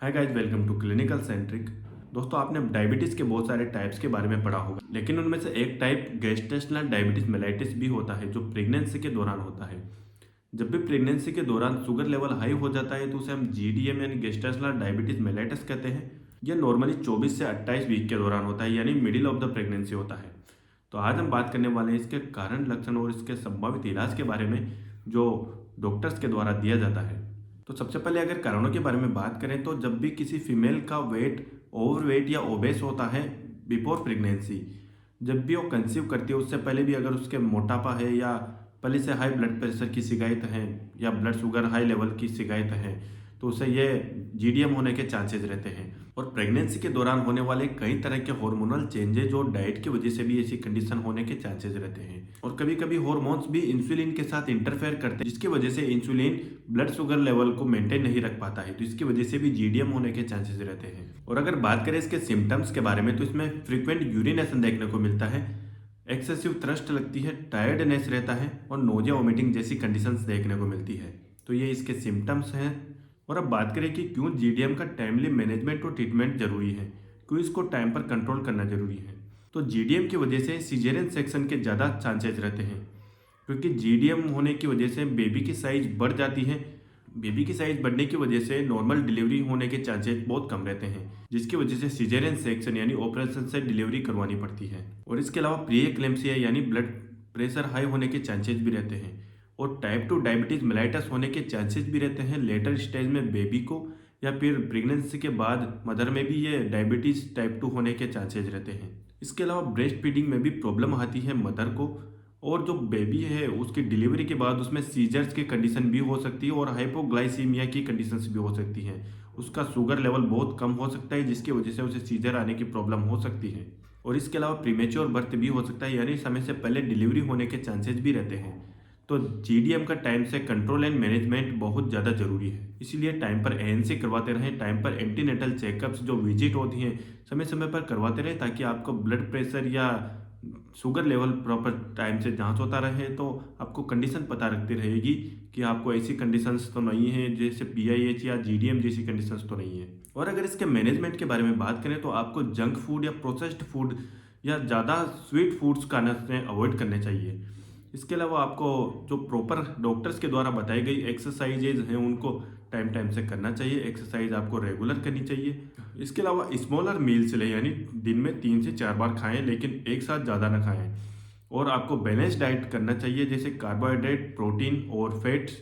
Hi guys, welcome to clinical centric. दोस्तों, आपने diabetes के बहुत सारे टाइप्स के बारे में पढ़ा होगा, लेकिन उनमें से एक टाइप गेस्टेशनल डायबिटीज मेलाइटिस भी होता है जो प्रेगनेंसी के दौरान होता है। जब भी प्रेगनेंसी के दौरान शुगर लेवल हाई हो जाता है तो उसे हम जीडीएम यानी गेस्टेशनल डायबिटीज मेलाइटिस कहते हैं। यह नॉर्मली 24 से 28 वीक के दौरान होता है, यानी मिडिल ऑफ द प्रेगनेंसी होता है। तो आज हम बात करने वाले हैं इसके कारण, लक्षण और इसके संभावित इलाज के बारे में, जो डॉक्टर्स के द्वारा दिया जाता है। तो सबसे पहले अगर कारणों के बारे में बात करें तो जब भी किसी फीमेल का वेट ओवरवेट या ओबेस होता है बिफोर प्रेगनेंसी, जब भी वो कंसीव करती है उससे पहले भी अगर उसके मोटापा है या पहले से हाई ब्लड प्रेशर की शिकायत है या ब्लड शुगर हाई लेवल की शिकायत है, तो उसे ये जीडीएम होने के चांसेस रहते हैं। और प्रेगनेंसी के दौरान होने वाले कई तरह के हार्मोनल चेंजेज और डाइट की वजह से भी ऐसी कंडीशन होने के चांसेस रहते हैं। और कभी कभी हार्मोन्स भी इंसुलिन के साथ इंटरफेयर करते हैं, जिसकी वजह से इंसुलिन ब्लड शुगर लेवल को मेंटेन नहीं रख पाता है, तो इसकी वजह से भी जीडीएम होने के चांसेस रहते हैं। और अगर बात करें इसके सिम्टम्स के बारे में तो इसमें फ्रीक्वेंट यूरिनेशन देखने को मिलता है, एक्सेसिव थ्रस्ट लगती है, टायर्डनेस रहता है और नोजिया वोमिटिंग जैसी कंडीशंस देखने को मिलती है। तो ये इसके सिम्टम्स हैं। और अब बात करें कि क्यों जीडीएम का टाइमली मैनेजमेंट और ट्रीटमेंट जरूरी है, क्यों इसको टाइम पर कंट्रोल करना जरूरी है। तो जीडीएम की वजह से सीजेरियन सेक्शन के ज़्यादा चांसेस रहते हैं, क्योंकि जीडीएम होने की वजह से बेबी की साइज बढ़ जाती है। बेबी की साइज बढ़ने की वजह से नॉर्मल डिलीवरी होने के चांसेस बहुत कम रहते हैं, जिसकी वजह से सीजेरियन सेक्शन यानी ऑपरेशन से डिलीवरी करवानी पड़ती है। और इसके अलावा प्री एक्लेम्पसिया यानी ब्लड प्रेशर हाई होने के चांसेस भी रहते हैं। और टाइप 2 डायबिटीज मेलाइटस होने के चांसेस भी रहते हैं लेटर स्टेज में बेबी को, या फिर प्रेगनेंसी के बाद मदर में भी ये डायबिटीज टाइप 2 होने के चांसेस रहते हैं। इसके अलावा ब्रेस्ट फीडिंग में भी प्रॉब्लम आती है मदर को, और जो बेबी है उसकी डिलीवरी के बाद उसमें सीजर्स की कंडीशन भी हो सकती है और हाइपोग्लाइसीमिया की कंडीशंस भी हो सकती हैं। उसका शुगर लेवल बहुत कम हो सकता है, जिसकी वजह से उसे सीजर आने की प्रॉब्लम हो सकती है। और इसके अलावा प्रीमेच्योर बर्थ भी हो सकता है, यानी समय से पहले डिलीवरी होने के चांसेस भी रहते हैं। तो जीडीएम का टाइम से कंट्रोल एंड मैनेजमेंट बहुत ज़्यादा जरूरी है, इसीलिए टाइम पर एएनसी करवाते रहें, टाइम पर एंटीनेटल चेकअप्स जो विजिट होती हैं समय समय पर करवाते रहें, ताकि आपको ब्लड प्रेशर या शुगर लेवल प्रॉपर टाइम से जांच होता रहे। तो आपको कंडीशन पता रखती रहेगी कि आपको ऐसी कंडीशंस तो नहीं है जैसे पीआईएच या जीडीएम जैसी कंडीशंस तो नहीं है। और अगर इसके मैनेजमेंट के बारे में बात करें तो आपको जंक फूड या प्रोसेस्ड फूड या ज़्यादा स्वीट फूड्स खाने से अवॉइड करने चाहिए। इसके अलावा आपको जो प्रॉपर डॉक्टर्स के द्वारा बताई गई एक्सरसाइजेज हैं उनको टाइम टाइम से करना चाहिए। एक्सरसाइज आपको रेगुलर करनी चाहिए। इसके अलावा स्मॉलर मील्स लें, यानी दिन में 3 से 4 बार खाएं, लेकिन एक साथ ज़्यादा ना खाएं। और आपको बैलेंस डाइट करना चाहिए, जैसे कार्बोहाइड्रेट, प्रोटीन और फैट्स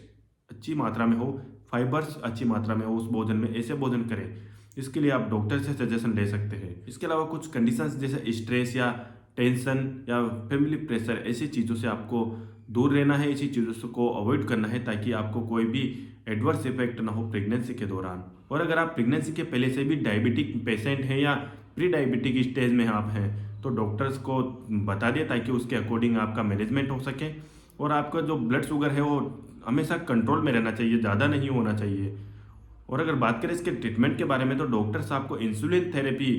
अच्छी मात्रा में हो, फाइबर्स अच्छी मात्रा में हो उस भोजन में, ऐसे भोजन करें। इसके लिए आप डॉक्टर से सजेशन ले सकते हैं। इसके अलावा कुछ कंडीशंस जैसे स्ट्रेस या टेंशन या फैमिली प्रेशर, ऐसी चीज़ों से आपको दूर रहना है, ऐसी चीज़ों को अवॉइड करना है, ताकि आपको कोई भी एडवर्स इफेक्ट ना हो प्रेगनेंसी के दौरान। और अगर आप प्रेगनेंसी के पहले से भी डायबिटिक पेशेंट हैं या प्री डायबिटिक स्टेज में आप हैं, तो डॉक्टर्स को बता दें, ताकि उसके अकॉर्डिंग आपका मैनेजमेंट हो सके। और आपका जो ब्लड शुगर है वो हमेशा कंट्रोल में रहना चाहिए, ज़्यादा नहीं होना चाहिए। और अगर बात करें इसके ट्रीटमेंट के बारे में तो डॉक्टर्स आपको इंसुलिन थेरेपी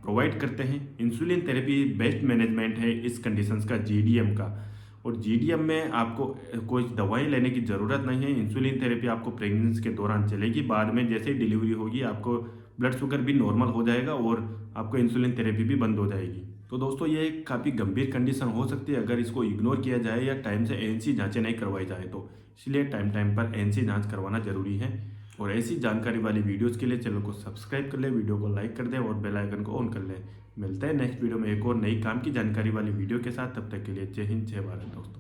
प्रोवाइड करते हैं। इंसुलिन थेरेपी बेस्ट मैनेजमेंट है इस कंडीशंस का, जीडीएम का। और जीडीएम में आपको कोई दवाई लेने की ज़रूरत नहीं है। इंसुलिन थेरेपी आपको प्रेगनेंसी के दौरान चलेगी, बाद में जैसे ही डिलीवरी होगी आपको ब्लड शुगर भी नॉर्मल हो जाएगा और आपको इंसुलिन थेरेपी भी बंद हो जाएगी। तो दोस्तों, ये एक काफ़ी गंभीर कंडीशन हो सकती है अगर इसको इग्नोर किया जाए या टाइम से एएनसी जांचें नहीं करवाई जाए तो। इसलिए टाइम टाइम पर एएनसी जांच करवाना जरूरी है। और ऐसी जानकारी वाली वीडियोस के लिए चैनल को सब्सक्राइब कर लें, वीडियो को लाइक कर दें और बेल आइकन को ऑन कर लें। मिलते हैं नेक्स्ट वीडियो में एक और नई काम की जानकारी वाली वीडियो के साथ। तब तक के लिए जय हिंद, जय भारत दोस्तों।